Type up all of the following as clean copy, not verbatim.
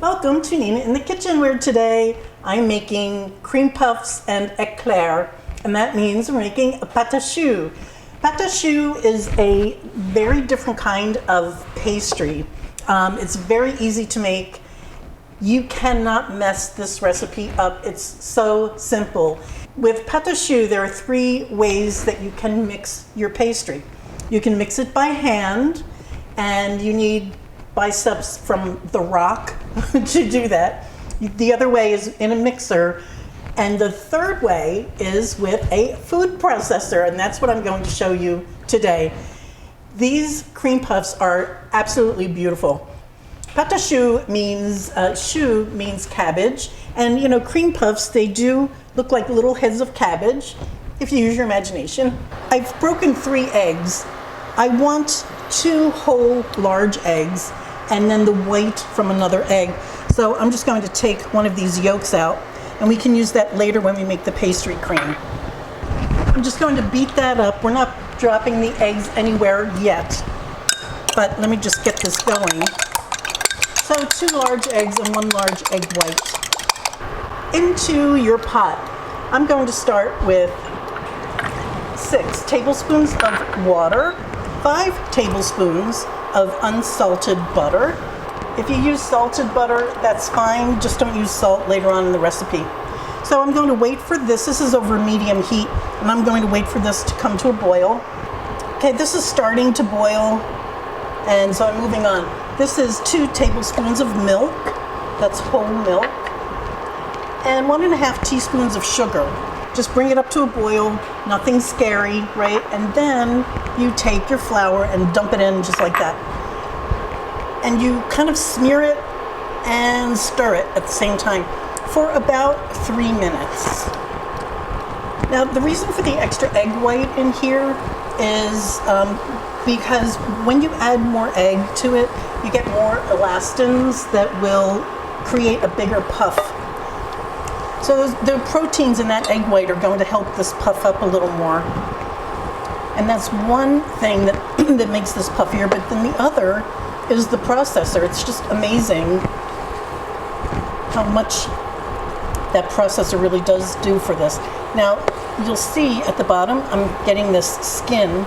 Welcome to Nina in the Kitchen, where today I'm making cream puffs and eclairs, and that means we're making a pâte à choux. Pâte à choux is a very different kind of pastry. It's very easy to make. You cannot mess this recipe up. It's so simple. With pâte à choux, there are 3 ways that you can mix your pastry. You can mix it by hand, and you need biceps from the rock to do that. The other way is in a mixer, and the third way is with a food processor, and that's what I'm going to show you today. These cream puffs are absolutely beautiful. Pâte à choux means cabbage, and you know, cream puffs, they do look like little heads of cabbage if you use your imagination. I've broken 3 eggs. I want 2 whole large eggs and then the white from another egg. So I'm just going to take one of these yolks out, and we can use that later when we make the pastry cream. I'm just going to beat that up. We're not dropping the eggs anywhere yet, but let me just get this going. So 2 large eggs and 1 large egg white. Into your pot, I'm going to start with 6 tablespoons of water, 5 tablespoons of unsalted butter. If you use salted butter, that's fine. Just don't use salt later on in the recipe. So I'm going to wait for this. This is over medium heat, and I'm going to wait for this to come to a boil. Okay, this is starting to boil, and so I'm moving on. This is 2 tablespoons of milk. That's whole milk. And 1½ teaspoons of sugar. Just bring it up to a boil, nothing scary, right? And then you take your flour and dump it in just like that. And you kind of smear it and stir it at the same time for about 3 minutes. Now, the reason for the extra egg white in here is because when you add more egg to it, you get more elastins that will create a bigger puff. So the proteins in that egg white are going to help this puff up a little more. And that's one thing that makes this puffier, but then the other is the processor. It's just amazing how much that processor really does do for this. Now, you'll see at the bottom, I'm getting this skin.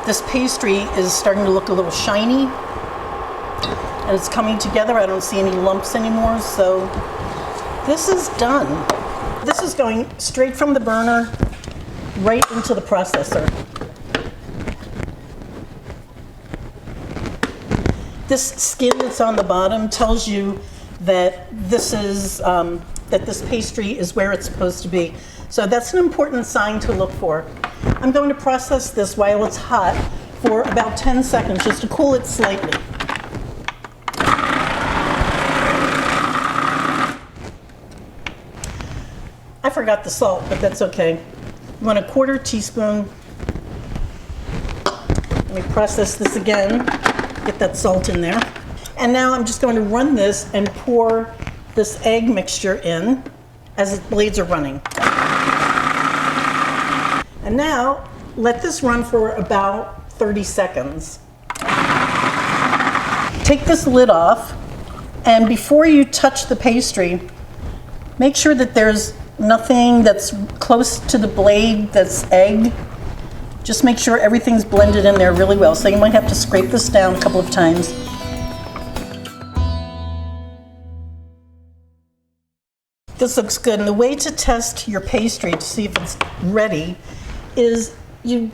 This pastry is starting to look a little shiny, and it's coming together. I don't see any lumps anymore, so this is done. This is going straight from the burner right into the processor. This skin that's on the bottom tells you that this pastry is where it's supposed to be. So that's an important sign to look for. I'm going to process this while it's hot for about 10 seconds just to cool it slightly. I forgot the salt, but that's okay. You want 1/4 teaspoon. Let me process this again, get that salt in there. And now I'm just going to run this and pour this egg mixture in as the blades are running. And now let this run for about 30 seconds. Take this lid off, and before you touch the pastry, make sure that there's nothing that's close to the blade that's egg. Just make sure everything's blended in there really well. So you might have to scrape this down a couple of times. This looks good. And the way to test your pastry to see if it's ready is you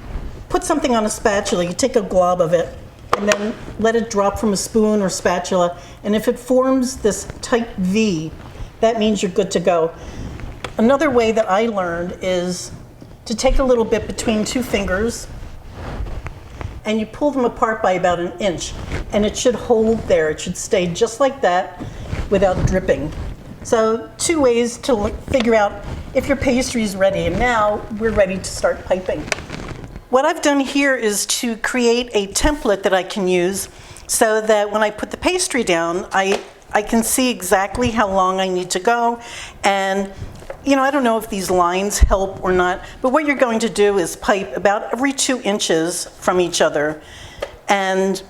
put something on a spatula, you take a glob of it, and then let it drop from a spoon or spatula. And if it forms this tight V, that means you're good to go. Another way that I learned is to take a little bit between 2 fingers and you pull them apart by about 1 inch, and it should hold there. It should stay just like that without dripping. So 2 ways to figure out if your pastry is ready, and now we're ready to start piping. What I've done here is to create a template that I can use so that when I put the pastry down, I can see exactly how long I need to go. And you know, I don't know if these lines help or not, but what you're going to do is pipe about every 2 inches from each other. And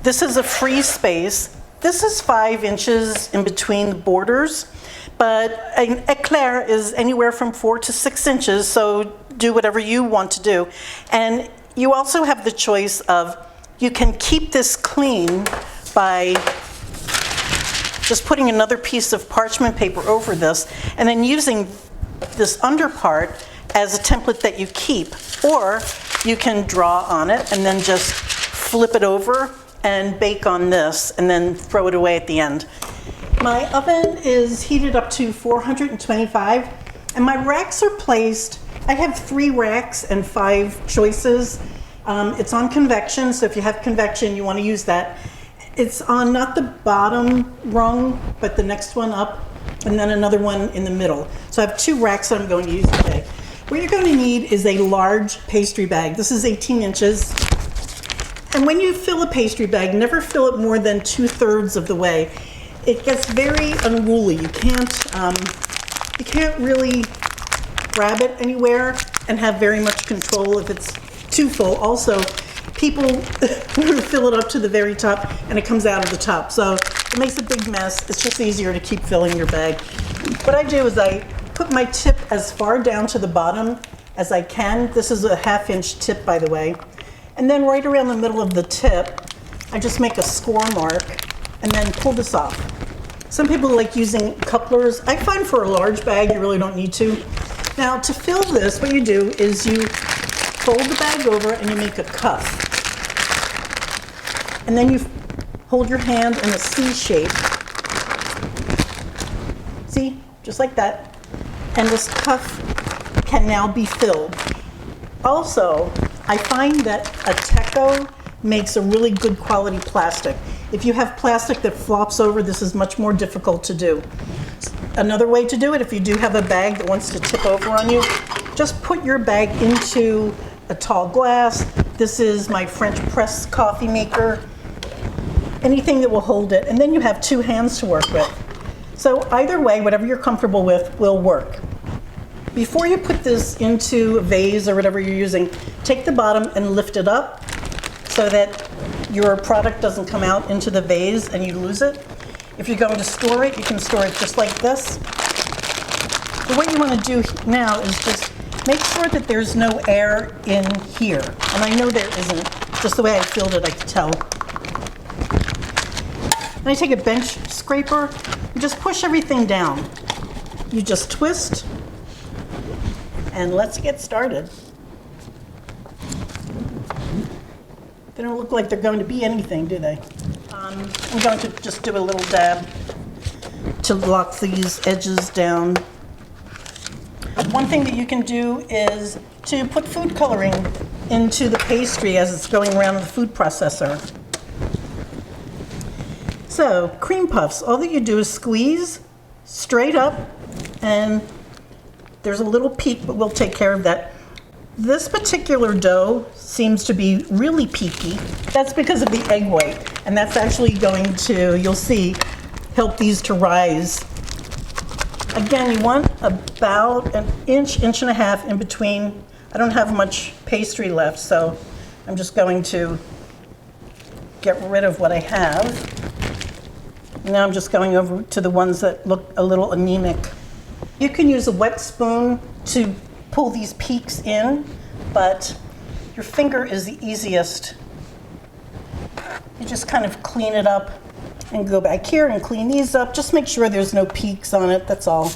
this is a free space. this is 5 inches in between the borders, but an eclair is anywhere from 4 to 6 inches, so do whatever you want to do. And you also have the choice of, you can keep this clean by just putting another piece of parchment paper over this and then using this under part as a template that you keep, or you can draw on it and then just flip it over and bake on this and then throw it away at the end. My oven is heated up to 425 and my racks are placed, I have 3 racks and 5 choices. It's on convection, so if you have convection you want to use that. It's on not the bottom rung, but the next one up, and then another one in the middle. So I have 2 racks that I'm going to use today. What you're going to need is a large pastry bag. This is 18 inches. And when you fill a pastry bag, never fill it more than 2/3 of the way. It gets very unruly. You can't really grab it anywhere and have very much control if it's too full. Also, people fill it up to the very top and it comes out of the top. So it makes a big mess. It's just easier to keep filling your bag. What I do is I put my tip as far down to the bottom as I can. This is a 1/2 inch tip, by the way. And then right around the middle of the tip, I just make a score mark and then pull this off. Some people like using couplers. I find for a large bag, you really don't need to. Now to fill this, what you do is you fold the bag over and you make a cuff. And then you hold your hand in a C shape. See, just like that. And this cuff can now be filled. Also, I find that a Teco makes a really good quality plastic. If you have plastic that flops over, this is much more difficult to do. Another way to do it, if you do have a bag that wants to tip over on you, just put your bag into a tall glass. This is my French press coffee maker. Anything that will hold it. And then you have 2 hands to work with. So either way, whatever you're comfortable with will work. Before you put this into a vase or whatever you're using, take the bottom and lift it up so that your product doesn't come out into the vase and you lose it. If you're going to store it, you can store it just like this. So what you want to do now is just make sure that there's no air in here. And I know there isn't. Just the way I filled it, I could tell. And I take a bench scraper and just push everything down. You just twist. And let's get started. They don't look like they're going to be anything, do they? I'm going to just do a little dab to lock these edges down. One thing that you can do is to put food coloring into the pastry as it's going around the food processor. So, cream puffs, all that you do is squeeze straight up, and there's a little peak, but we'll take care of that. This particular dough seems to be really peaky. That's because of the egg white, and that's actually going to, you'll see, help these to rise. Again, you want about an inch, inch and a half in between. I don't have much pastry left, so I'm just going to get rid of what I have. Now I'm just going over to the ones that look a little anemic. You can use a wet spoon to pull these peaks in, but your finger is the easiest. You just kind of clean it up and go back here and clean these up. Just make sure there's no peaks on it, that's all.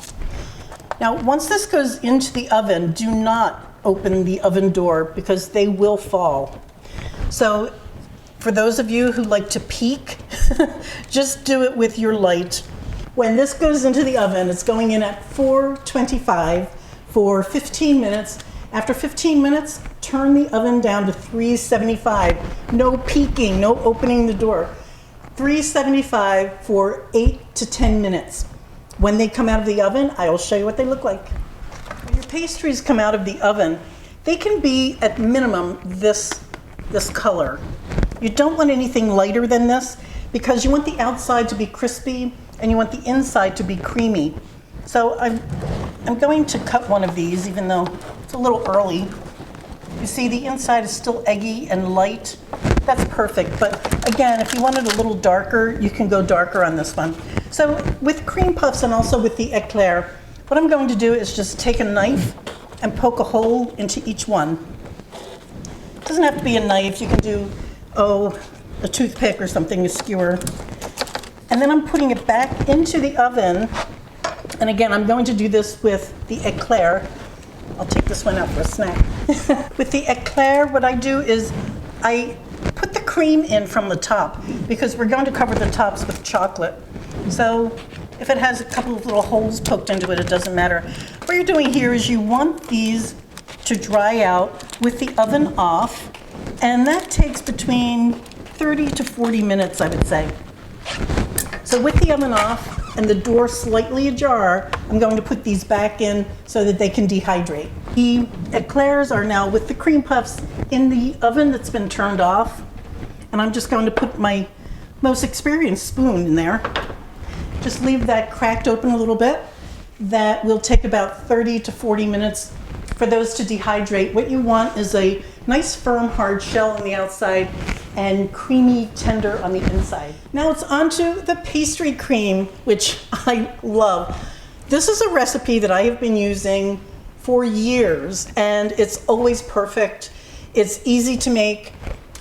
Now, once this goes into the oven, do not open the oven door because they will fall. So for those of you who like to peek, just do it with your light. When this goes into the oven, it's going in at 425 for 15 minutes. After 15 minutes, turn the oven down to 375. No peeking, no opening the door. 375 for 8 to 10 minutes. When they come out of the oven, I will show you what they look like. When your pastries come out of the oven, they can be at minimum this color. You don't want anything lighter than this because you want the outside to be crispy and you want the inside to be creamy. So I'm going to cut one of these even though it's a little early. You see the inside is still eggy and light that's perfect. But again, if you want it a little darker, you can go darker on this one. So with cream puffs and also with the eclair, what I'm going to do is just take a knife and poke a hole into each one. It doesn't have to be a knife. You can do, a toothpick or something, a skewer. And then I'm putting it back into the oven. And again, I'm going to do this with the eclair. I'll take this one out for a snack. With the eclair, what I do is I put the cream in from the top because we're going to cover the tops with chocolate. So if it has a couple of little holes poked into it, it doesn't matter. What you're doing here is you want these to dry out with the oven off, and that takes between 30 to 40 minutes, I would say. So with the oven off and the door slightly ajar, I'm going to put these back in so that they can dehydrate. The eclairs are now with the cream puffs in the oven that's been turned off, and I'm just going to put my most experienced spoon in there. Just leave that cracked open a little bit. That will take about 30 to 40 minutes for those to dehydrate. What you want is a nice firm hard shell on the outside and creamy tender on the inside. Now it's on to the pastry cream, which I love. This is a recipe that I have been using for years, and it's always perfect. It's easy to make,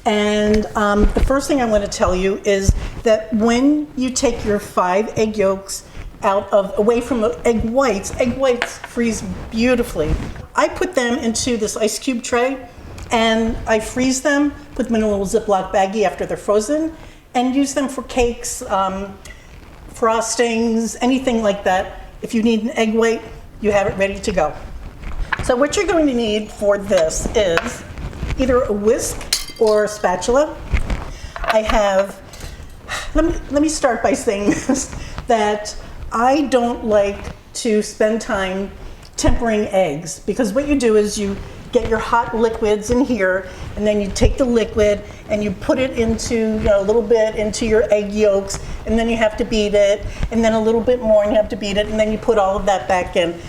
and the first thing I want to tell you is that when you take your 5 egg yolks away from the egg whites freeze beautifully. I put them into this ice cube tray and I freeze them, put them in a little Ziploc baggie after they're frozen, and use them for cakes, frostings, anything like that. If you need an egg white, you have it ready to go. So what you're going to need for this is either a whisk or a spatula. I have, let me start by saying this, that I don't like to spend time tempering eggs, because what you do is you get your hot liquids in here, and then you take the liquid and you put it into, a little bit into your egg yolks, and then you have to beat it, and then a little bit more and you have to beat it, and then you put all of that back in.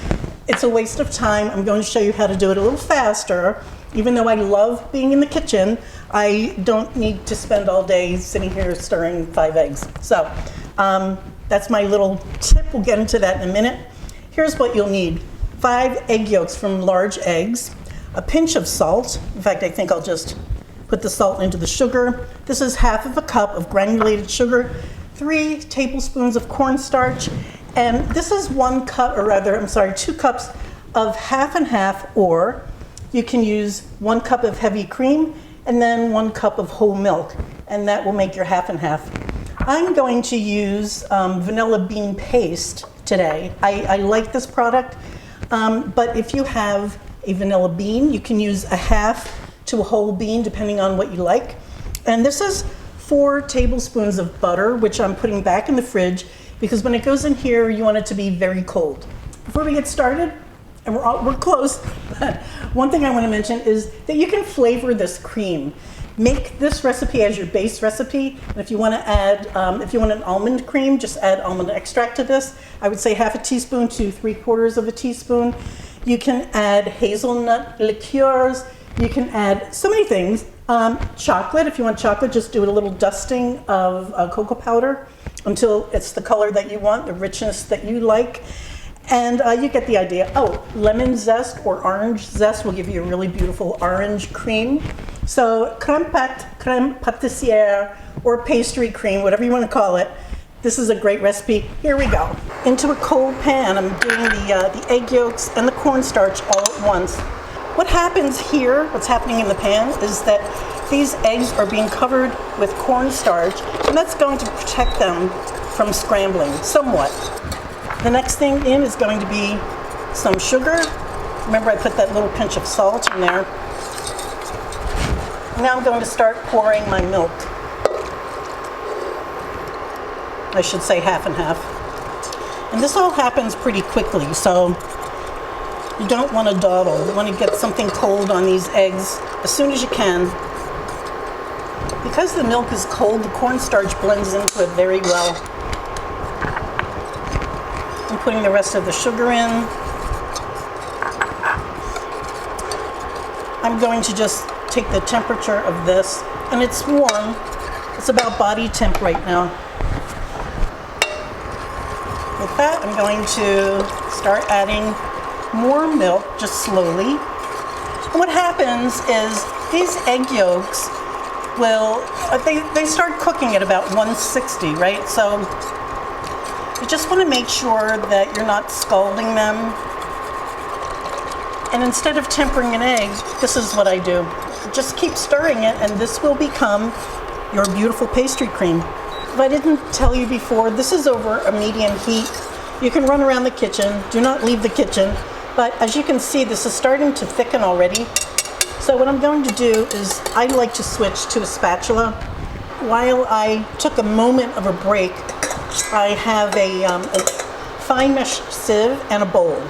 It's a waste of time. I'm going to show you how to do it a little faster. Even though I love being in the kitchen, I don't need to spend all day sitting here stirring 5 eggs. So that's my little tip. We'll get into that in a minute. Here's what you'll need. 5 egg yolks from large eggs, a pinch of salt. In fact, I think I'll just put the salt into the sugar. This is half of a cup of granulated sugar, 3 tablespoons of cornstarch, and this is 2 cups of half and half, or you can use 1 cup of heavy cream and then 1 cup of whole milk, and that will make your half and half. I'm going to use vanilla bean paste today. I like this product, but if you have a vanilla bean, you can use a half to a whole bean, depending on what you like. And this is 4 tablespoons of butter, which I'm putting back in the fridge, because when it goes in here, you want it to be very cold. Before we get started, and we're close, but one thing I want to mention is that you can flavor this cream. Make this recipe as your base recipe, and if you want to add, if you want an almond cream, just add almond extract to this. I would say half a teaspoon to 3/4 of a teaspoon. You can add hazelnut liqueurs. You can add so many things. Chocolate, if you want chocolate, just do a little dusting of cocoa powder until it's the color that you want, the richness that you like. And you get the idea. Oh, lemon zest or orange zest will give you a really beautiful orange cream. So creme patissiere, or pastry cream, whatever you want to call it. This is a great recipe. Here we go. Into a cold pan, I'm doing the egg yolks and the cornstarch all at once. What happens here, what's happening in the pan, is that these eggs are being covered with cornstarch, and that's going to protect them from scrambling somewhat. The next thing in is going to be some sugar. Remember, I put that little pinch of salt in there. Now I'm going to start pouring my milk. I should say half and half. And this all happens pretty quickly, so you don't want to dawdle. You want to get something cold on these eggs as soon as you can. Because the milk is cold, the cornstarch blends into it very well. I'm putting the rest of the sugar in. I'm going to just take the temperature of this and it's warm. It's about body temp right now. With that, I'm going to start adding more milk, just slowly. And what happens is these egg yolks will, they start cooking at about 160, right? So you just want to make sure that you're not scalding them. And instead of tempering an egg, this is what I do. Just keep stirring it, and this will become your beautiful pastry cream. If I didn't tell you before, this is over a medium heat. You can run around the kitchen. Do not leave the kitchen. But as you can see, this is starting to thicken already. So what I'm going to do is I like to switch to a spatula. While I took a moment of a break, I have a fine mesh sieve and a bowl.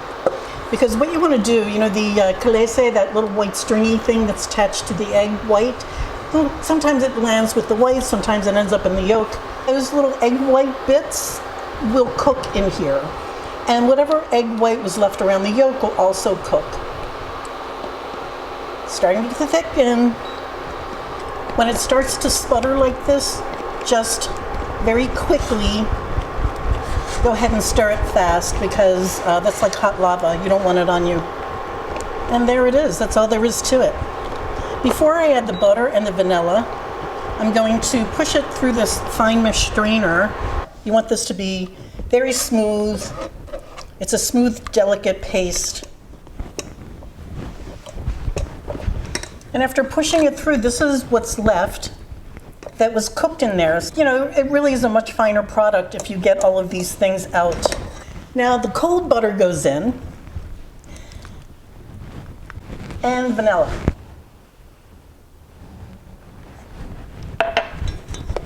Because what you want to do, you know, the glaze, that little white stringy thing that's attached to the egg white, sometimes it lands with the white, sometimes it ends up in the yolk. Those little egg white bits will cook in here. And whatever egg white was left around the yolk will also cook. Starting to thicken. When it starts to sputter like this, just very quickly go ahead and stir it fast, because that's like hot lava. You don't want it on you. And there it is. That's all there is to it. Before I add the butter and the vanilla, I'm going to push it through this fine mesh strainer. You want this to be very smooth. It's a smooth, delicate paste. And after pushing it through, this is what's left that was cooked in there. You know, it really is a much finer product if you get all of these things out. Now the cold butter goes in, and vanilla.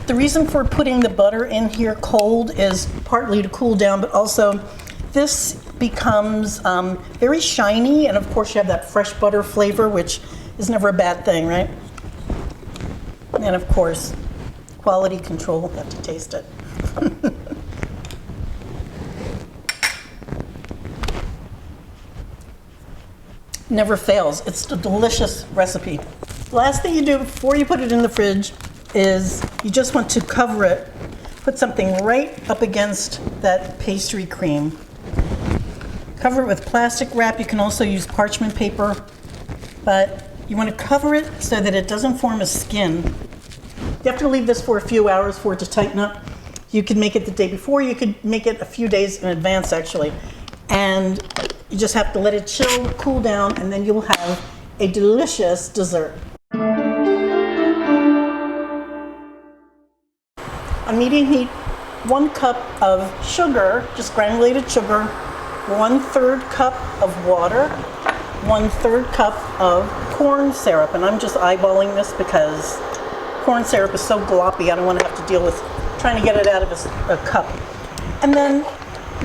The reason for putting the butter in here cold is partly to cool down, but also this becomes very shiny, and of course you have that fresh butter flavor, which is never a bad thing, right? And of course, quality control, you have to taste it. Never fails. It's a delicious recipe. Last thing you do before you put it in the fridge is you just want to cover it. Put something right up against that pastry cream. Cover it with plastic wrap. You can also use parchment paper, but you want to cover it so that it doesn't form a skin. You have to leave this for a few hours for it to tighten up. You could make it the day before. You could make it a few days in advance, actually. And you just have to let it chill, cool down, and then you'll have a delicious dessert. On medium heat, 1 cup of sugar, just granulated sugar, 1/3 cup of water, 1/3 cup of corn syrup. And I'm just eyeballing this because corn syrup is so gloppy, I don't want to have to deal with trying to get it out of a cup. And then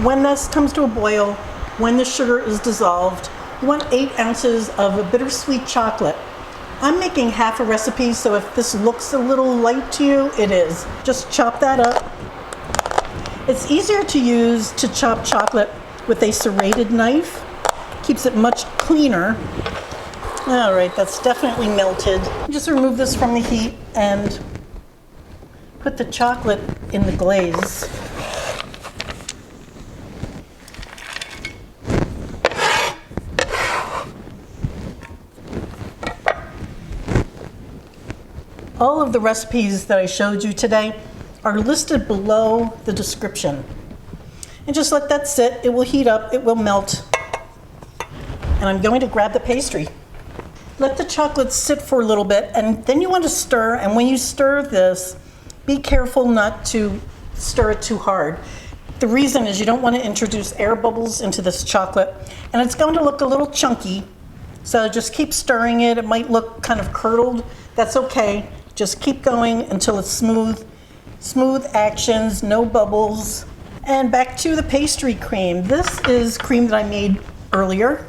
when this comes to a boil, when the sugar is dissolved, you want 8 ounces of a bittersweet chocolate. I'm making half a recipe, so if this looks a little light to you, it is. Just chop that up. It's easier to chop chocolate with a serrated knife. Keeps it much cleaner. All right, that's definitely melted. Just remove this from the heat and put the chocolate in the glaze. All of the recipes that I showed you today are listed below the description. And just let that sit. It will heat up, it will melt. And I'm going to grab the pastry. Let the chocolate sit for a little bit, and then you want to stir. And when you stir this, be careful not to stir it too hard. The reason is you don't want to introduce air bubbles into this chocolate, and it's going to look a little chunky. So just keep stirring it. It might look kind of curdled. That's okay. Just keep going until it's smooth. Smooth actions, no bubbles. And back to the pastry cream. This is cream that I made earlier.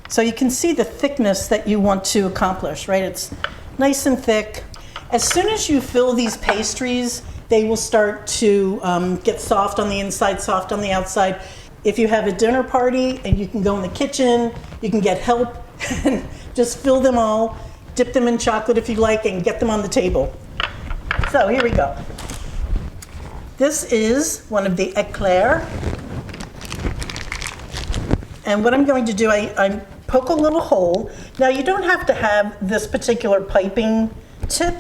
So you can see the thickness that you want to accomplish, right? It's nice and thick. As soon as you fill these pastries, they will start to get soft on the inside, soft on the outside. If you have a dinner party and you can go in the kitchen, you can get help and just fill them all. dip them in chocolate if you like, and get them on the table. So here we go. This is one of the eclairs. And what I'm going to do, I poke a little hole. Now you don't have to have this particular piping tip.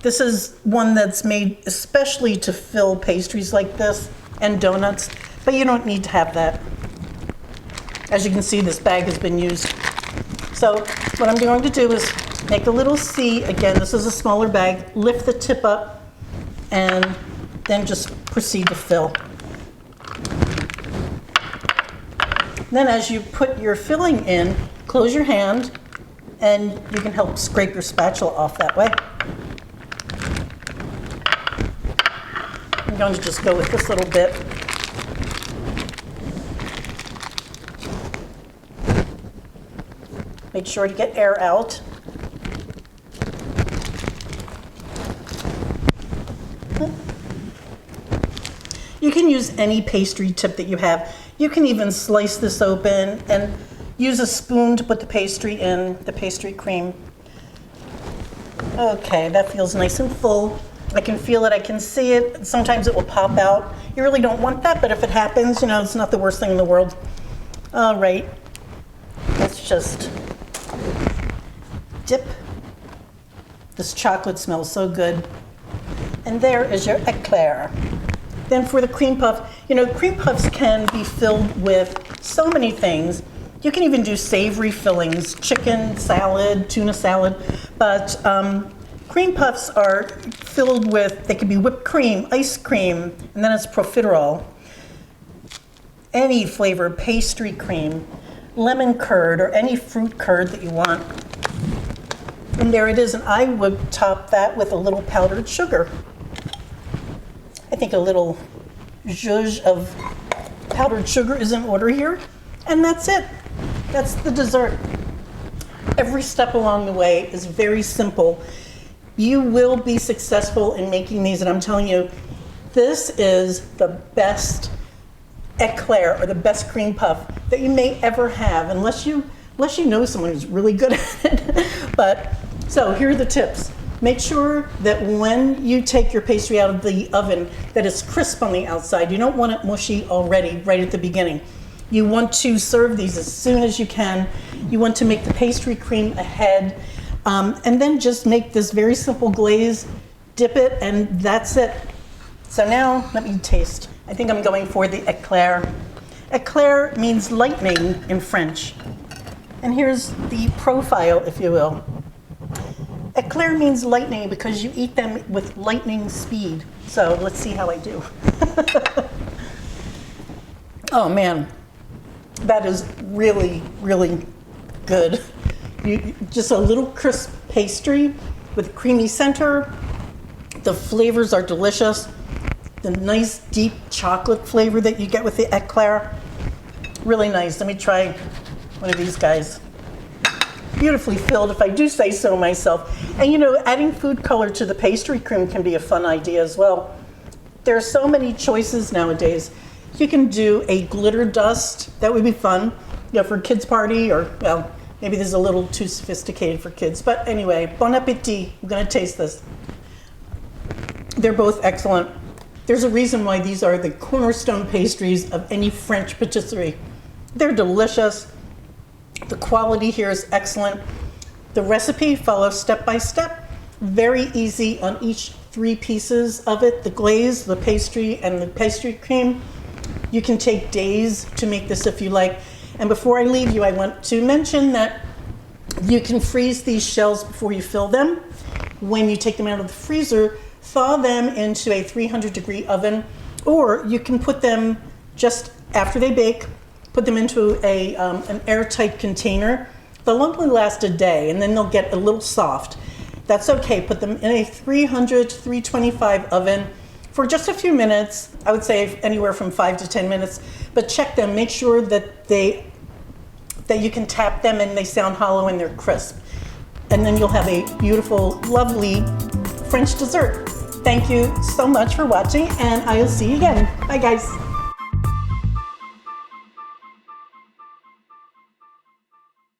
This is one that's made especially to fill pastries like this and donuts, but you don't need to have that. As you can see, this bag has been used. So what I'm going to do is make a little C. Again, this is a smaller bag. Lift the tip up and then just proceed to fill. Then as you put your filling in, close your hand and you can help scrape your spatula off that way. I'm going to just go with this little bit. Make sure to get air out. You can use any pastry tip that you have. You can even slice this open and use a spoon to put the pastry in, the pastry cream. Okay, that feels nice and full. I can feel it, I can see it. Sometimes it will pop out. You really don't want that, but if it happens, you know, it's not the worst thing in the world. All right, let's just dip. This chocolate smells so good. And there is your eclair. Then for the cream puff, you know, cream puffs can be filled with so many things. You can even do savory fillings, chicken salad, tuna salad, but cream puffs are filled with, they could be whipped cream, ice cream, and then it's profiterole. Any flavor, pastry cream, lemon curd, or any fruit curd that you want. And there it is, and I would top that with a little powdered sugar. I think a little zhuzh of powdered sugar is in order here. And that's it. That's the dessert. Every step along the way is very simple. You will be successful in making these, and I'm telling you, this is the best eclair or the best cream puff that you may ever have, unless you know someone who's really good at it. But so here are the tips. Make sure that when you take your pastry out of the oven, that it's crisp on the outside. You don't want it mushy already right at the beginning. You want to serve these as soon as you can. You want to make the pastry cream ahead, and then just make this very simple glaze, dip it, and that's it. So now let me taste. I think I'm going for the eclair. Eclair means lightning in French. And here's the profile, if you will. Eclair means lightning because you eat them with lightning speed. So let's see how I do. Oh man, that is really, really good. Just a little crisp pastry with creamy center. The flavors are delicious. The nice deep chocolate flavor that you get with the eclair. Really nice. Let me try one of these guys. Beautifully filled, if I do say so myself. And you know, adding food color to the pastry cream can be a fun idea as well. There are so many choices nowadays. You can do a glitter dust. That would be fun, you know, for a kid's party, or, well, maybe this is a little too sophisticated for kids. But anyway, bon appetit. I'm gonna taste this. They're both excellent. There's a reason why these are the cornerstone pastries of any French patisserie. They're delicious. The quality here is excellent. The recipe follows step by step. Very easy on each 3 pieces of it, the glaze, the pastry, and the pastry cream. You can take days to make this if you like. And before I leave you, I want to mention that you can freeze these shells before you fill them. When you take them out of the freezer, thaw them into a 300-degree oven, or you can put them just after they bake, put them into an airtight container. They'll only last a day, and then they'll get a little soft. That's okay. Put them in a 300 to 325 oven for just a few minutes. I would say anywhere from 5 to 10 minutes. But check them. Make sure that you can tap them and they sound hollow and they're crisp. And then you'll have a beautiful, lovely French dessert. Thank you so much for watching, and I will see you again. Bye, guys.